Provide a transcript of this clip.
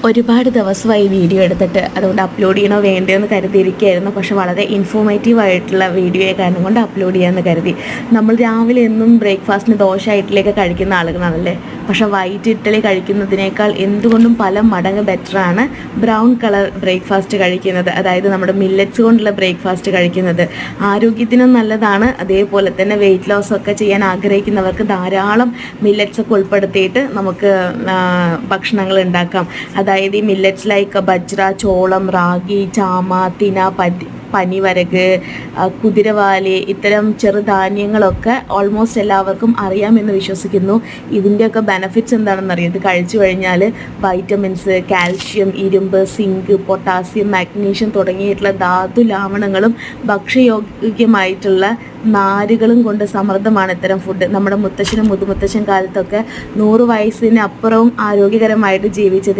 ഒരുപാട് ദിവസമായി വീഡിയോ എടുത്തിട്ട് അതുകൊണ്ട് അപ്ലോഡ് ചെയ്യണോ വേണ്ടയോ എന്ന് കരുതിയിരിക്കുകയായിരുന്നു. പക്ഷെ വളരെ ഇൻഫോർമേറ്റീവ് ആയിട്ടുള്ള വീഡിയോയെ കാരണം കൊണ്ട് അപ്ലോഡ് ചെയ്യാമെന്ന് കരുതി. നമ്മൾ രാവിലെ എന്നും ബ്രേക്ക്ഫാസ്റ്റിന് ദോശ ഇഡ്ഡലിയൊക്കെ കഴിക്കുന്ന ആളുകളാണല്ലേ. പക്ഷേ വൈറ്റ് ഇഡ്ഡലി കഴിക്കുന്നതിനേക്കാൾ എന്തുകൊണ്ടും പല മടങ്ങ് ബെറ്ററാണ് ബ്രൗൺ കളർ ബ്രേക്ക്ഫാസ്റ്റ് കഴിക്കുന്നത്. അതായത് നമ്മുടെ മില്ലറ്റ്സ് കൊണ്ടുള്ള ബ്രേക്ക്ഫാസ്റ്റ് കഴിക്കുന്നത് ആരോഗ്യത്തിനും നല്ലതാണ്. അതേപോലെ തന്നെ വെയിറ്റ് ലോസ് ഒക്കെ ചെയ്യാൻ ആഗ്രഹിക്കുന്നവർക്ക് ധാരാളം മില്ലറ്റ്സ് ഒക്കെ ഉൾപ്പെടുത്തിയിട്ട് നമുക്ക് ഭക്ഷണങ്ങൾ ഉണ്ടാക്കാം. അതായത് ഈ മില്ലറ്റ്സ് ലൈക്ക് ബജ്ര, ചോളം, റാഗി, ചാമ, തിന, പനിവരക്, കുതിരവാലി ഇത്തരം ചെറുധാന്യങ്ങളൊക്കെ ഓൾമോസ്റ്റ് എല്ലാവർക്കും അറിയാമെന്ന് വിശ്വസിക്കുന്നു. ഇതിൻ്റെയൊക്കെ ബെനഫിറ്റ്സ് എന്താണെന്നറിയാം. ഇത് കഴിച്ചു കഴിഞ്ഞാൽ വൈറ്റമിൻസ്, കാൽഷ്യം, ഇരുമ്പ്, സിങ്ക്, പൊട്ടാസ്യം, മാഗ്നീഷ്യം തുടങ്ങിയിട്ടുള്ള ധാതു ലാവണങ്ങളും ഭക്ഷ്യയോഗ്യമായിട്ടുള്ള നാരുകളും കൊണ്ട് സമൃദ്ധമാണ് ഇത്തരം ഫുഡ്. നമ്മുടെ മുത്തശ്ശനും മുതുമുത്തശ്ശൻ കാലത്തൊക്കെ 100 വയസ്സിന് അപ്പുറവും ആരോഗ്യകരമായിട്ട് ജീവിച്ചതിൻ്റെ